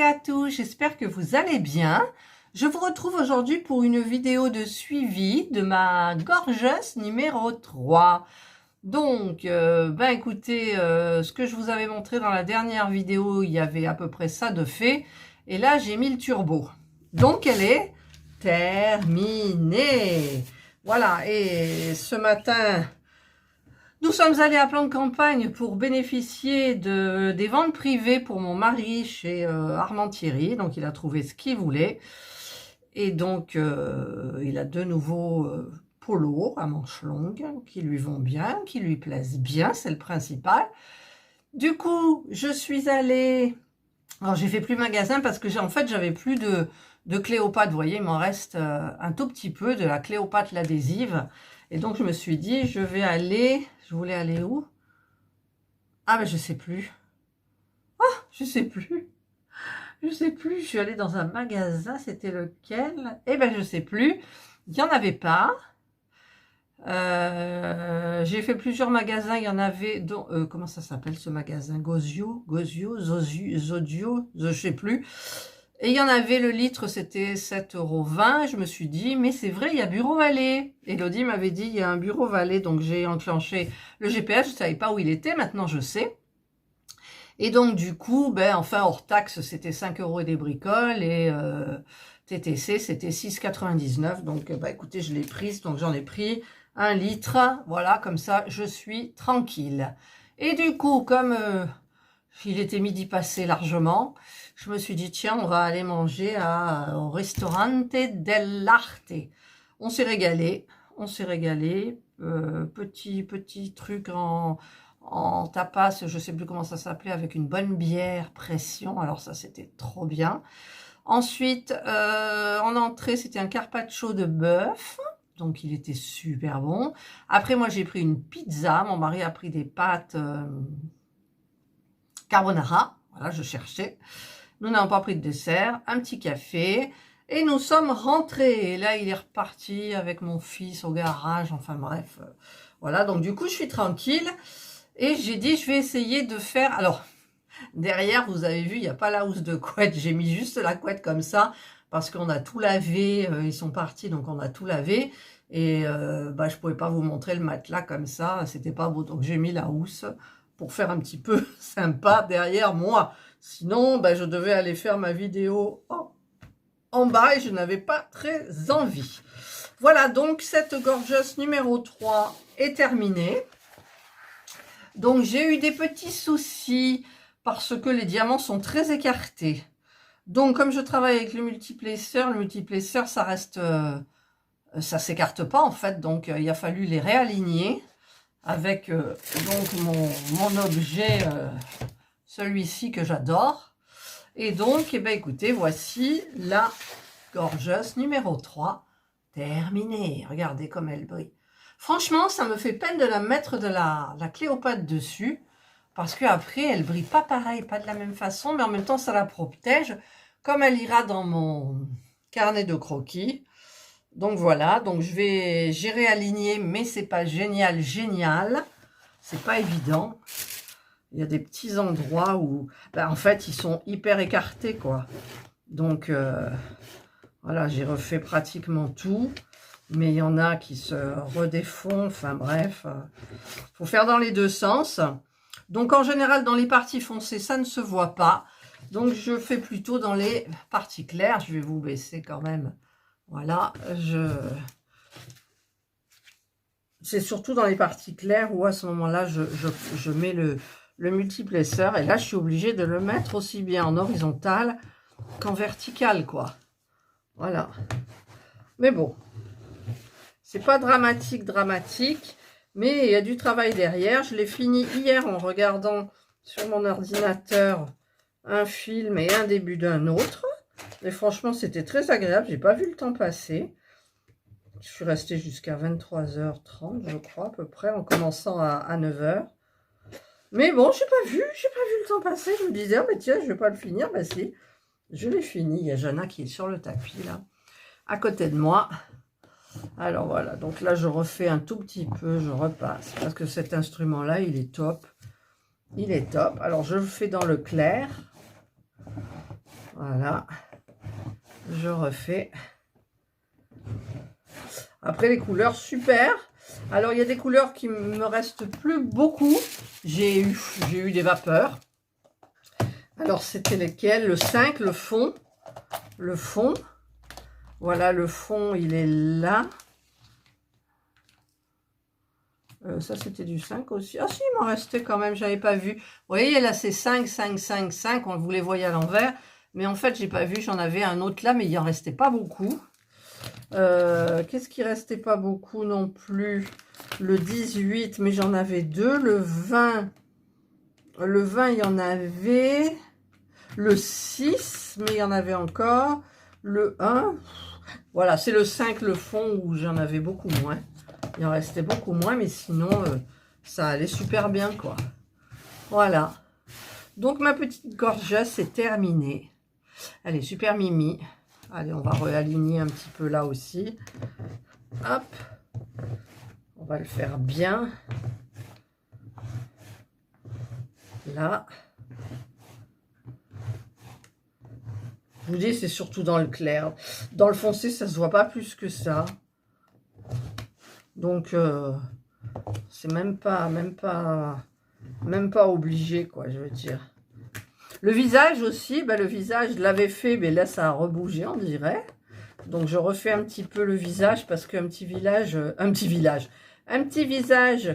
à tous, j'espère que vous allez bien. Je vous retrouve aujourd'hui pour une vidéo de suivi de ma gorgeuse numéro 3. Donc, écoutez, ce que je vous avais montré dans la dernière vidéo, il y avait à peu près ça de fait. Et là, j'ai mis le turbo. Donc, elle est terminée. Voilà, et ce matin, nous sommes allés à Plan de Campagne pour bénéficier des ventes privées pour mon mari chez Armand Thierry. Donc, il a trouvé ce qu'il voulait. Et donc, il a de nouveaux polos à manches longues qui lui vont bien, qui lui plaisent bien, c'est le principal. Du coup, je suis allée... Alors, j'ai fait plus magasin parce que en fait, j'avais plus de Cléopâtre. Vous voyez, il m'en reste un tout petit peu de la Cléopâtre l'adhésive. Et donc, je me suis dit, je vais aller... Je voulais aller où? Ah, ben, je sais plus. Ah, je sais plus. Je sais plus. Je suis allée dans un magasin. C'était lequel? Eh ben, je sais plus. Il n'y en avait pas. J'ai fait plusieurs magasins. Il y en avait... Dont, comment ça s'appelle ce magasin? Gozio, Zodio, je sais plus. Et il y en avait, le litre, c'était 7,20 €. Je me suis dit, mais c'est vrai, il y a Bureau Vallée. Elodie m'avait dit, il y a un Bureau Vallée. Donc, j'ai enclenché le GPS. Je ne savais pas où il était. Maintenant, je sais. Et donc, du coup, enfin, hors taxe, c'était 5 € et des bricoles. Et TTC, c'était 6,99 €. Donc, écoutez, je l'ai prise. Donc, j'en ai pris 1 litre. Voilà, comme ça, je suis tranquille. Et du coup, comme il était midi passé largement, je me suis dit, tiens, on va aller manger au Ristorante dell'Arte. On s'est régalé, petit truc en tapas, je sais plus comment ça s'appelait, avec une bonne bière pression. Alors ça, c'était trop bien. Ensuite, en entrée, c'était un carpaccio de bœuf. Donc, il était super bon. Après, moi, j'ai pris une pizza. Mon mari a pris des pâtes carbonara. Voilà, je cherchais. Nous n'avons pas pris de dessert. Un petit café. Et nous sommes rentrés. Et là, il est reparti avec mon fils au garage. Enfin, bref. Voilà, donc du coup, je suis tranquille. Et j'ai dit, je vais essayer de faire... Alors, derrière, vous avez vu, il n'y a pas la housse de couette. J'ai mis juste la couette comme ça. Parce qu'on a tout lavé. Ils sont partis, donc on a tout lavé. Et je pouvais pas vous montrer le matelas comme ça. C'était pas beau. Donc, j'ai mis la housse pour faire un petit peu sympa derrière moi. Sinon, je devais aller faire ma vidéo en bas et je n'avais pas très envie. Voilà, donc cette gorgeuse numéro 3 est terminée. Donc, j'ai eu des petits soucis parce que les diamants sont très écartés. Donc, comme je travaille avec le multiplaceur, ça reste... ça s'écarte pas, en fait. Donc, il a fallu les réaligner avec donc mon objet, celui-ci que j'adore. Et donc, écoutez, voici la gorgeuse numéro 3 terminée. Regardez comme elle brille. Franchement, ça me fait peine de la mettre de la Cléopâtre dessus, parce qu'après, elle brille pas pareil, pas de la même façon, mais en même temps, ça la protège, comme elle ira dans mon carnet de croquis. Donc voilà, donc j'ai réaligné, mais c'est pas génial, c'est pas évident. Il y a des petits endroits où, en fait, ils sont hyper écartés, quoi. Donc, voilà, j'ai refait pratiquement tout, mais il y en a qui se redéfont, enfin bref. Faut faire dans les deux sens. Donc, en général, dans les parties foncées, ça ne se voit pas. Donc, je fais plutôt dans les parties claires. Je vais vous baisser quand même. Voilà, c'est surtout dans les parties claires où à ce moment-là, je mets le multiplaceur. Et là, je suis obligée de le mettre aussi bien en horizontal qu'en vertical, quoi. Voilà. Mais bon, c'est pas dramatique, mais il y a du travail derrière. Je l'ai fini hier en regardant sur mon ordinateur un film et un début d'un autre. Et franchement, c'était très agréable. J'ai pas vu le temps passer. Je suis restée jusqu'à 23h30, je crois, à peu près, en commençant à 9h. Mais bon, j'ai pas vu le temps passer. Je me disais, oh, mais tiens, je vais pas le finir. Si, je l'ai fini. Il y a Jana qui est sur le tapis, là, à côté de moi. Alors, voilà. Donc là, je refais un tout petit peu, je repasse. Parce que cet instrument-là, il est top. Il est top. Alors, je le fais dans le clair. Voilà. Je refais. Après, les couleurs, super. Alors, il y a des couleurs qui me restent plus beaucoup. J'ai eu des vapeurs. Alors, c'était lesquelles? Le 5, le fond. Le fond. Voilà, le fond, il est là. Ça, c'était du 5 aussi. Ah si, il m'en restait quand même, j'avais pas vu. Vous voyez, là, c'est 5, 5, 5, 5. On vous les voyait à l'envers. Mais en fait, j'ai pas vu. J'en avais un autre là, mais il en restait pas beaucoup. Qu'est-ce qui restait pas beaucoup non plus? Le 18, mais j'en avais deux. Le 20, il y en avait. Le 6, mais il y en avait encore. Le 1, voilà, c'est le 5, le fond, où j'en avais beaucoup moins. Il en restait beaucoup moins, mais sinon, ça allait super bien, quoi. Voilà. Donc, ma petite gorgeuse, c'est terminé. Elle est super mimi. Allez, on va réaligner un petit peu là aussi. Hop. On va le faire bien. Là. Je vous dis, c'est surtout dans le clair. Dans le foncé, ça se voit pas plus que ça. Donc, c'est même pas obligé, quoi, je veux dire. Le visage aussi, le visage, je l'avais fait, mais là, ça a rebougé, on dirait. Donc, je refais un petit peu le visage, parce qu'un petit visage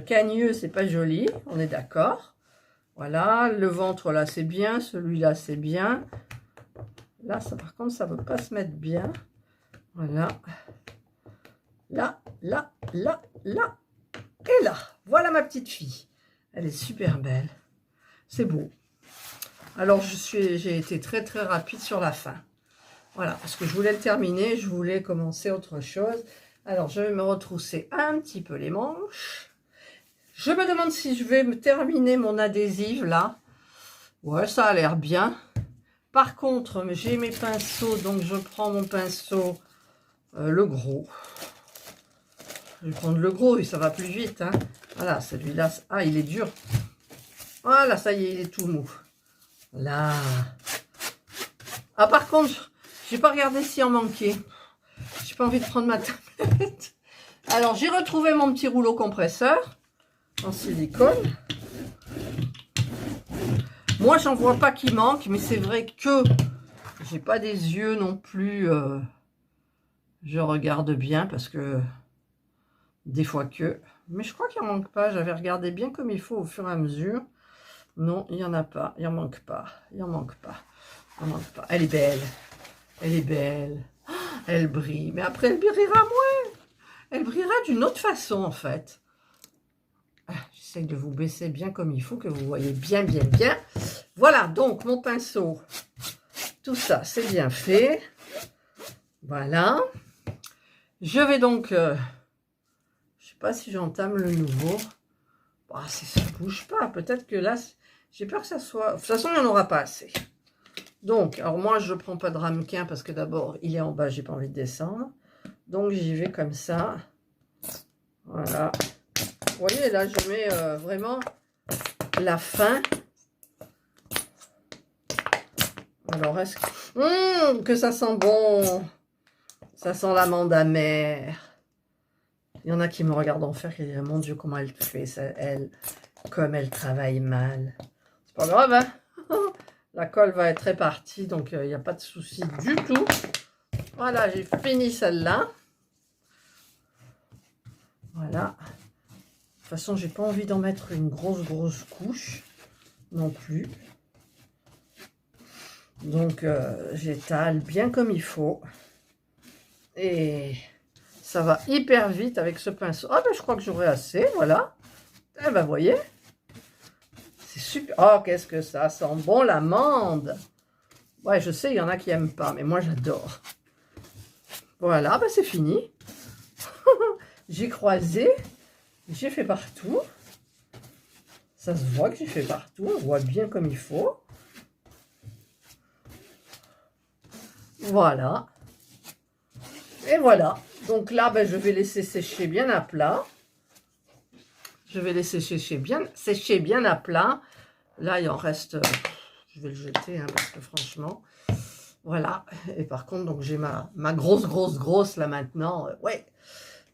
cagneux, c'est pas joli, on est d'accord. Voilà, le ventre, là, c'est bien, celui-là, c'est bien. Là, ça, par contre, ça ne veut pas se mettre bien. Voilà. Là, là, là, là, et là. Voilà ma petite fille. Elle est super belle. C'est beau. Alors, j'ai été très, très rapide sur la fin. Voilà, parce que je voulais le terminer. Je voulais commencer autre chose. Alors, je vais me retrousser un petit peu les manches. Je me demande si je vais me terminer mon adhésif, là. Ouais, ça a l'air bien. Par contre, j'ai mes pinceaux, donc je prends mon pinceau, le gros. Je vais prendre le gros et ça va plus vite. Hein. Voilà, celui-là, ah, il est dur. Voilà, ça y est, il est tout mou. Là. Ah, par contre, j'ai pas regardé s'il en manquait. J'ai pas envie de prendre ma tablette. Alors, j'ai retrouvé mon petit rouleau compresseur en silicone. Moi, j'en vois pas qui manque, mais c'est vrai que j'ai pas des yeux non plus. Je regarde bien parce que des fois que. Mais je crois qu'il en manque pas. J'avais regardé bien comme il faut au fur et à mesure. Non, il n'y en a pas. Il en manque pas. Il en manque pas. Il en manque pas. Elle est belle. Elle est belle. Elle brille. Mais après, elle brillera moins. Elle brillera d'une autre façon, en fait. J'essaie de vous baisser bien comme il faut, que vous voyez bien, bien, bien. Voilà, donc, mon pinceau. Tout ça, c'est bien fait. Voilà. Je vais donc... je sais pas si j'entame le nouveau. Oh, ça ne bouge pas. Peut-être que là, j'ai peur que ça soit... De toute façon, il n'y en aura pas assez. Donc, alors moi, je ne prends pas de ramequin parce que d'abord, il est en bas, j'ai pas envie de descendre. Donc, j'y vais comme ça. Voilà. Vous voyez, là, je mets vraiment la fin. Alors, est-ce que ça sent bon? Ça sent l'amande amère. Il y en a qui me regardent en faire et disent, mon Dieu, comment elle fait ça, comme elle travaille mal. C'est pas grave, hein? La colle va être répartie, donc il n'y a pas de souci du tout. Voilà, j'ai fini celle-là. Voilà. De toute façon, j'ai pas envie d'en mettre une grosse couche non plus. Donc, j'étale bien comme il faut. Et ça va hyper vite avec ce pinceau. Ah ben, je crois que j'aurai assez, voilà. Eh ben, voyez. C'est super. Oh, qu'est-ce que ça sent bon, l'amande. Ouais, je sais, il y en a qui n'aiment pas, mais moi, j'adore. Voilà, ben, c'est fini. J'ai croisé. J'ai fait partout. Ça se voit que j'ai fait partout. On voit bien comme il faut. Voilà. Et voilà. Donc là, ben, je vais laisser sécher bien à plat. Je vais laisser sécher bien à plat. Là, il en reste... je vais le jeter, hein, parce que franchement... Voilà. Et par contre, donc j'ai ma grosse là maintenant. Ouais,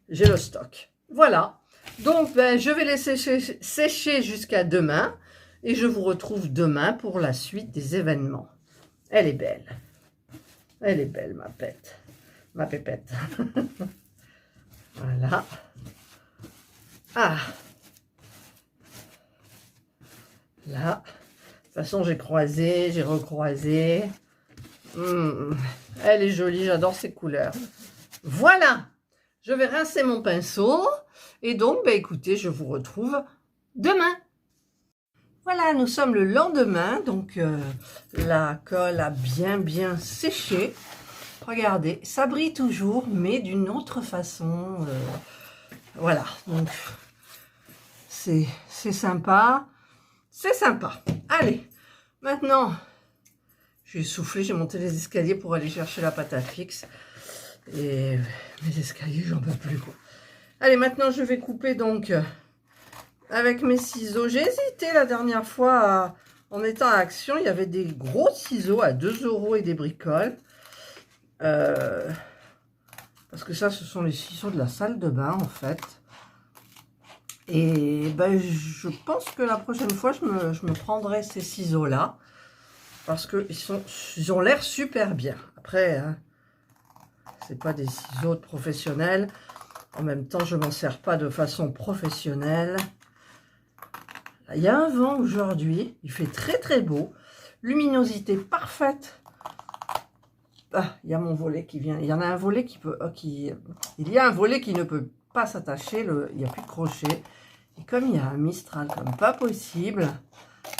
j'ai le stock. Voilà. Donc, ben, je vais les sécher jusqu'à demain. Et je vous retrouve demain pour la suite des événements. Elle est belle. Elle est belle, ma pète. Ma pépette. Voilà. Ah. Là. De toute façon, j'ai croisé, j'ai recroisé. Elle est jolie, j'adore ces couleurs. Voilà. Je vais rincer mon pinceau. Et donc, ben, écoutez, je vous retrouve demain. Voilà, nous sommes le lendemain. Donc, la colle a bien séché. Regardez, ça brille toujours, mais d'une autre façon. Voilà, donc c'est sympa. C'est sympa. Allez, maintenant, j'ai soufflé, j'ai monté les escaliers pour aller chercher la pâte à fixe. Et mes escaliers, j'en peux plus, quoi. Allez, maintenant, je vais couper donc avec mes ciseaux. J'ai hésité la dernière fois, en étant à Action, il y avait des gros ciseaux à 2 € et des bricoles. Parce que ça, ce sont les ciseaux de la salle de bain, en fait. Et ben, je pense que la prochaine fois, je me prendrai ces ciseaux-là. Parce qu'ils ont l'air super bien. Après, hein, c'est pas des ciseaux de professionnels. En même temps, je m'en sers pas de façon professionnelle. Il y a un vent aujourd'hui. Il fait très beau. Luminosité parfaite. Ah, il y a mon volet qui vient. Il y en a un volet qui peut... il y a un volet qui ne peut pas s'attacher. Il n'y a plus de crochet. Et comme il y a un Mistral comme pas possible,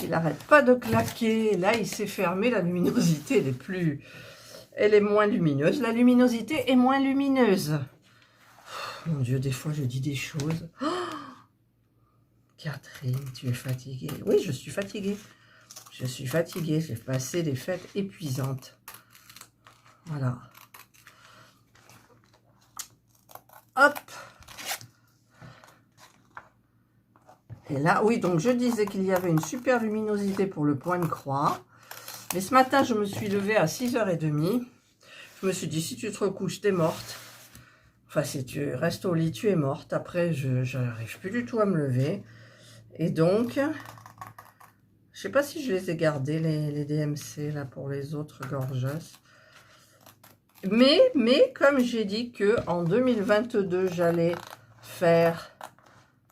il n'arrête pas de claquer. Là, il s'est fermé. La luminosité, elle est moins lumineuse. La luminosité est moins lumineuse. Oh, mon Dieu, des fois, je dis des choses. Oh, Catherine, tu es fatiguée. Oui, je suis fatiguée. Je suis fatiguée. J'ai passé des fêtes épuisantes. Voilà. Hop. Et là, oui, donc je disais qu'il y avait une super luminosité pour le point de croix. Mais ce matin, je me suis levée à 6h30. Je me suis dit, si tu te recouches, t'es morte. Enfin, si tu restes au lit, tu es morte. Après, je n'arrive plus du tout à me lever. Et donc, je sais pas si je les ai gardés, les DMC, là, pour les autres gorgeuses. Mais comme j'ai dit que en 2022, j'allais faire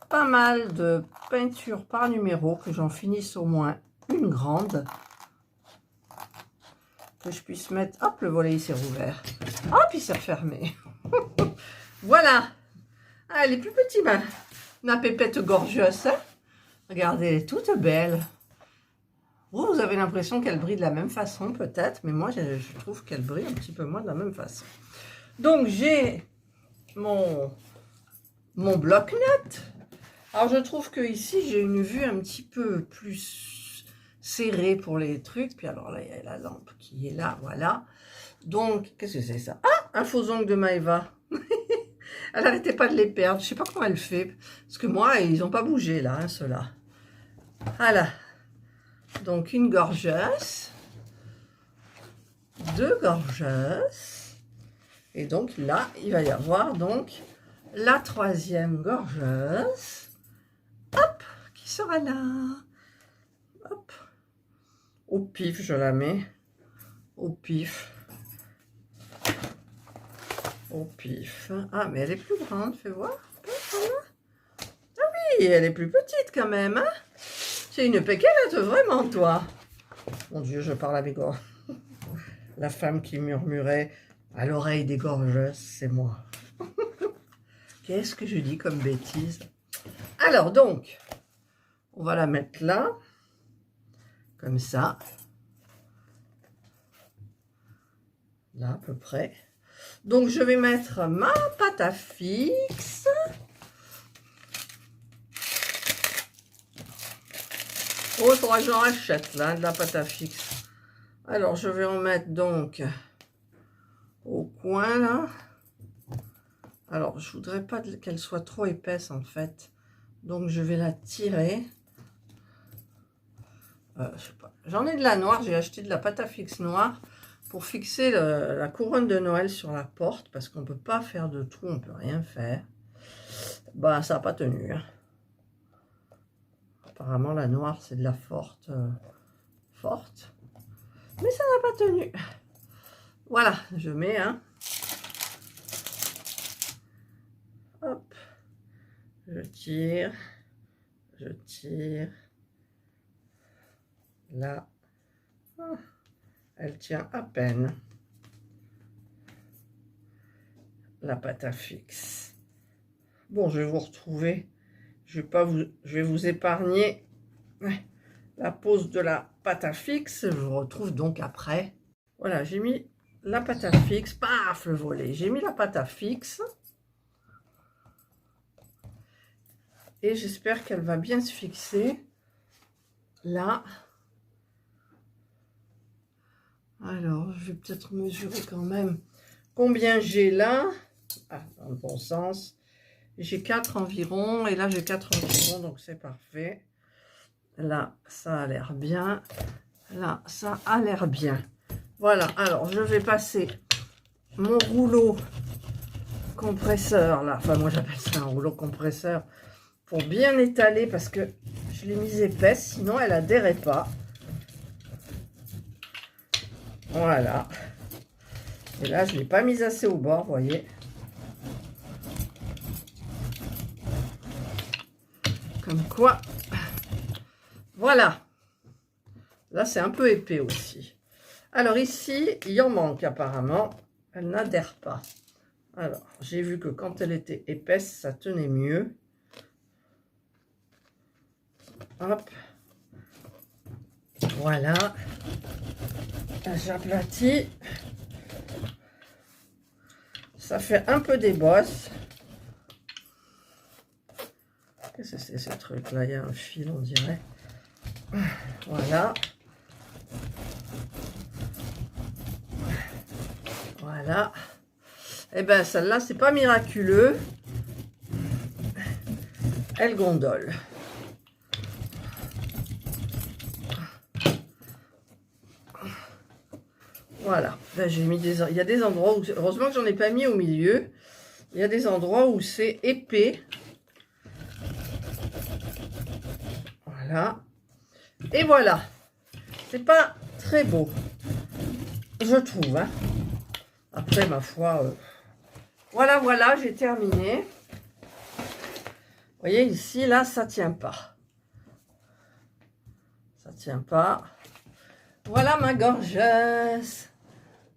pas mal de peinture par numéro, que j'en finisse au moins une grande, que je puisse mettre... Hop, le volet, il s'est rouvert. Hop, il s'est refermé. Voilà. Ah, elle est plus petite, ma pépette gorgeuse. Hein. Regardez, elle est toute belle. Vous avez l'impression qu'elle brille de la même façon, peut-être, mais moi, je trouve qu'elle brille un petit peu moins de la même façon. Donc, j'ai mon bloc-notes. Alors, je trouve que ici, j'ai une vue un petit peu plus serrée pour les trucs. Puis alors là, il y a la lampe qui est là, voilà. Donc, qu'est-ce que c'est ça? Ah, un faux ongle de Maëva. Elle n'arrêtait pas de les perdre. Je ne sais pas comment elle fait. Parce que moi, ils n'ont pas bougé, là, hein, ceux-là. Voilà. Donc, une gorgeuse. 2 gorgeuses. Et donc, là, il va y avoir, donc, la 3e gorgeuse. Hop, qui sera là. Hop. Au pif, je la mets. Au pif. Au pif. Ah, mais elle est plus grande, fais voir. Ah oui, elle est plus petite quand même. Hein, c'est une péquelette, vraiment, toi. Mon Dieu, je parle avec la femme qui murmurait à l'oreille des gorgeuses, c'est moi. Qu'est-ce que je dis comme bêtise? Alors, donc, on va la mettre là, comme ça. Là, à peu près. Donc, je vais mettre ma pâte à fixe. Oh, faudra que j'en rachète, là, de la pâte à fixe. Alors, je vais en mettre, donc, au coin, là. Alors, je voudrais pas qu'elle soit trop épaisse, en fait. Donc, je vais la tirer. Je sais pas. J'en ai de la noire. J'ai acheté de la pâte à fixe noire pour fixer la couronne de Noël sur la porte, parce qu'on ne peut pas faire de trou, on ne peut rien faire. Bah, ça n'a pas tenu. Hein. Apparemment, la noire, c'est de la forte. Mais ça n'a pas tenu. Voilà, je mets un. Hop. Je tire. Je tire. Là. Elle tient à peine. La pâte à fixe. Bon, je vais vous retrouver. Je vais vous épargner la pose de la pâte à fixe. Je vous retrouve donc après. Voilà, j'ai mis la pâte à fixe. Paf, le volet. J'ai mis la pâte à fixe. Et j'espère qu'elle va bien se fixer. Là. Alors, je vais peut-être mesurer quand même combien j'ai là. Ah, dans le bon sens. J'ai 4 environ. Et là, j'ai 4 environ. Donc, c'est parfait. Là, ça a l'air bien. Là, ça a l'air bien. Voilà. Alors, je vais passer mon rouleau compresseur. Là. Enfin, moi, j'appelle ça un rouleau compresseur. Pour bien étaler. Parce que je l'ai mise épaisse. Sinon, elle adhérait pas. Voilà. Et là, je ne l'ai pas mise assez au bord, vous voyez. Comme quoi. Voilà. Là, c'est un peu épais aussi. Alors ici, il en manque apparemment. Elle n'adhère pas. Alors, j'ai vu que quand elle était épaisse, ça tenait mieux. Hop. Voilà. J'aplatis. Ça fait un peu des bosses. Qu'est-ce que c'est ce truc-là? Il y a un fil, on dirait. Voilà. Voilà. Et bien, celle-là, c'est pas miraculeux. Elle gondole. Voilà. Ben, j'ai mis des... Il y a des endroits où... Heureusement que j'en ai pas mis au milieu. Il y a des endroits où c'est épais. Voilà. Et voilà. C'est pas très beau. Je trouve. Hein. Après, ma foi... Voilà, voilà, j'ai terminé. Vous voyez, ici, là, ça tient pas. Ça tient pas. Voilà ma gorgeuse.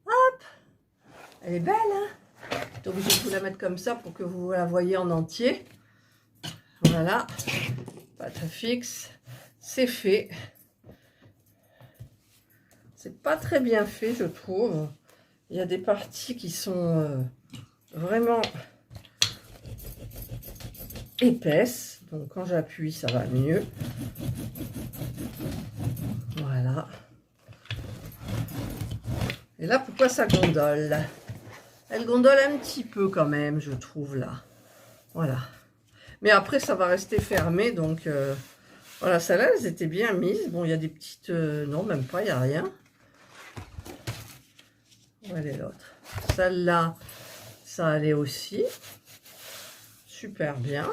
Hop. Elle est belle, hein? Donc, je vais vous la mettre comme ça pour que vous la voyez en entier. Voilà. Pâte à fixe. C'est fait. C'est pas très bien fait, je trouve. Il y a des parties qui sont vraiment épaisses. Donc, quand j'appuie, ça va mieux. Voilà. Et là, pourquoi ça gondole? Elle gondole un petit peu quand même, je trouve, là. Voilà. Mais après, ça va rester fermé, donc... voilà, celles-là, elles étaient bien mises. Bon, il y a des petites... non, même pas, il n'y a rien. Où elle est l'autre? Celle-là, ça allait aussi. Super bien.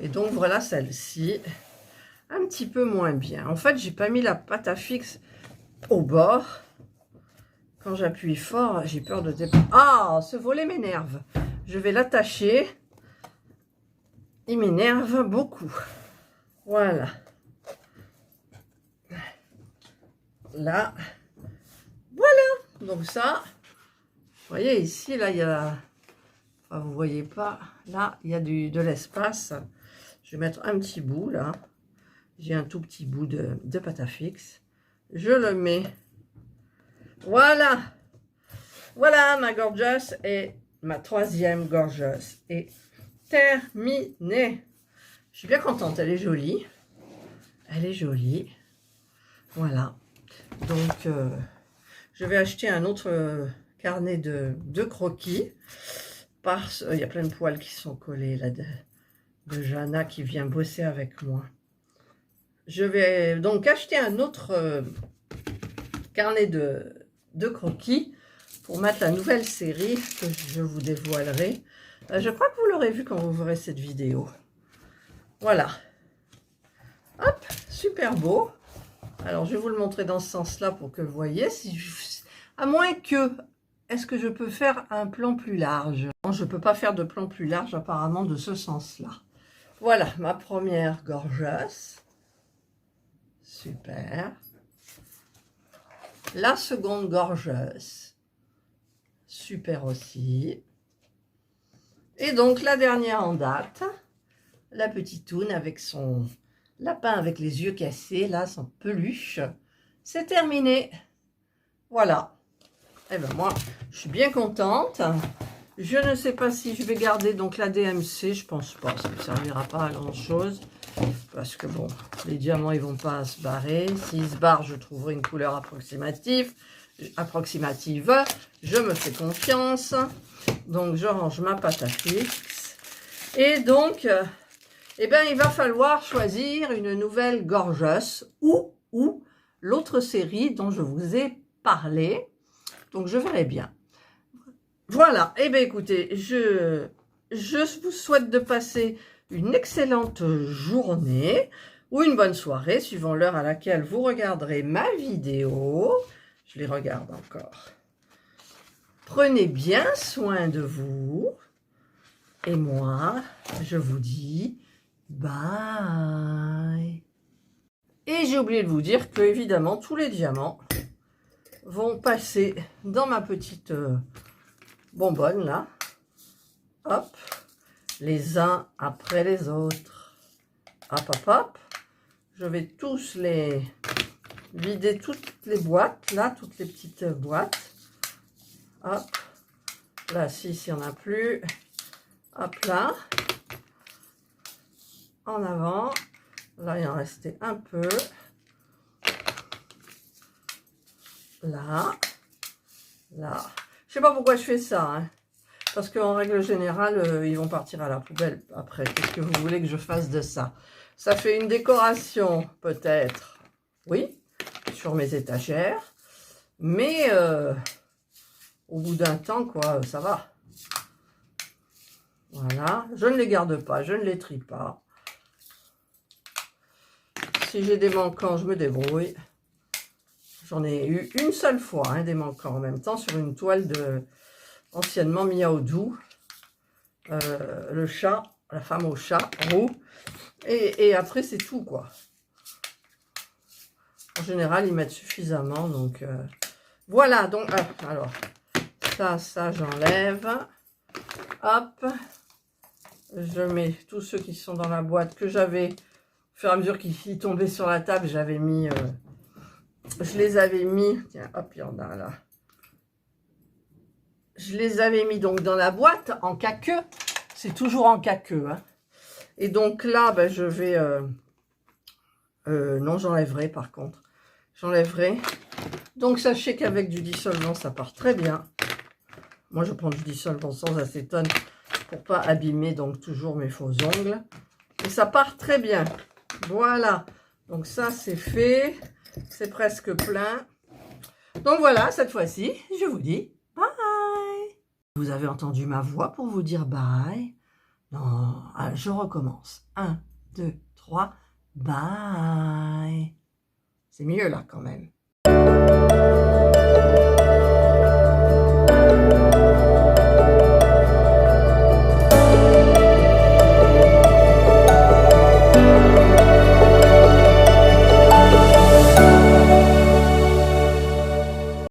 Et donc, voilà celle-ci. Un petit peu moins bien. En fait, j'ai pas mis la pâte à fixe au bord. Quand j'appuie fort, j'ai peur de dépasser. Ah, ce volet m'énerve. Je vais l'attacher. Il m'énerve beaucoup. Voilà. Là. Voilà. Donc ça, vous voyez ici, là, il y a... Enfin, vous voyez pas. Là, il y a de l'espace. Je vais mettre un petit bout, là. J'ai un tout petit bout de pâte à fixe. Je le mets. Voilà. Voilà, ma gorgeous et ma troisième gorgeous est terminée. Je suis bien contente. Elle est jolie. Elle est jolie. Voilà. Donc, je vais acheter un autre carnet de croquis. Parce il y a plein de poils qui sont collés là de Jana qui vient bosser avec moi. Je vais donc acheter un autre carnet de de croquis pour mettre la nouvelle série que je vous dévoilerai. Je crois que vous l'aurez vu quand vous verrez cette vidéo. Voilà. Hop, super beau. Alors, je vais vous le montrer dans ce sens-là pour que vous voyez. À moins que... Est-ce que je peux faire un plan plus large? Non, je ne peux pas faire de plan plus large apparemment de ce sens-là. Voilà, ma première gorgeuse. Super. La seconde gorgeuse. Super aussi. Et donc, la dernière en date. La petite toune avec son lapin avec les yeux cassés, là, son peluche. C'est terminé. Voilà. Eh ben moi, je suis bien contente. Je ne sais pas si je vais garder donc la DMC. Je pense pas. Ça ne servira pas à grand chose. Parce que bon, les diamants, ils vont pas se barrer. S'ils se barrent, je trouverai une couleur approximative. Je me fais confiance. Donc, je range ma pâte à fixe. Et donc, eh ben, il va falloir choisir une nouvelle gorgeuse ou l'autre série dont je vous ai parlé. Donc, je verrai bien. Voilà. Eh bien, écoutez, je vous souhaite de passer une excellente journée ou une bonne soirée, suivant l'heure à laquelle vous regarderez ma vidéo. Je les regarde encore. Prenez bien soin de vous. Et moi, je vous dis bye. Et j'ai oublié de vous dire que, évidemment, tous les diamants vont passer dans ma petite bonbonne, là. Hop. Les uns après les autres. Hop, hop, hop. Je vais tous les vider, toutes les boîtes, là, toutes les petites boîtes. Hop. Là, si, il n'y en a plus. Hop là. En avant. Là, il en restait un peu. Là. Là. Je sais pas pourquoi je fais ça, hein. Parce qu'en règle générale, ils vont partir à la poubelle après. Qu'est-ce que vous voulez que je fasse de ça? Ça fait une décoration, peut-être, oui, sur mes étagères. Mais au bout d'un temps, quoi, ça va. Voilà. Je ne les garde pas, je ne les trie pas. Si j'ai des manquants, je me débrouille. J'en ai eu une seule fois, hein, des manquants en même temps, sur une toile de... anciennement Miaoudou, le chat, la femme au chat roux, et après c'est tout, quoi. En général ils mettent suffisamment, donc voilà. Donc alors ça j'enlève, hop, je mets tous ceux qui sont dans la boîte que j'avais, au fur et à mesure qu'ils tombaient sur la table, j'avais mis, je les avais mis, tiens, hop, il y en a là. Je les avais mis donc dans la boîte en caqueux. C'est toujours en caqueux, hein. Et donc là, ben, je vais... non, j'enlèverai par contre. J'enlèverai. Donc sachez qu'avec du dissolvant, ça part très bien. Moi, je prends du dissolvant sans acétone pour pas abîmer donc toujours mes faux ongles. Et ça part très bien. Voilà. Donc ça, c'est fait. C'est presque plein. Donc voilà, cette fois-ci, je vous dis bye. Vous avez entendu ma voix pour vous dire bye? Non, je recommence. 1, 2, 3, bye. C'est mieux là quand même.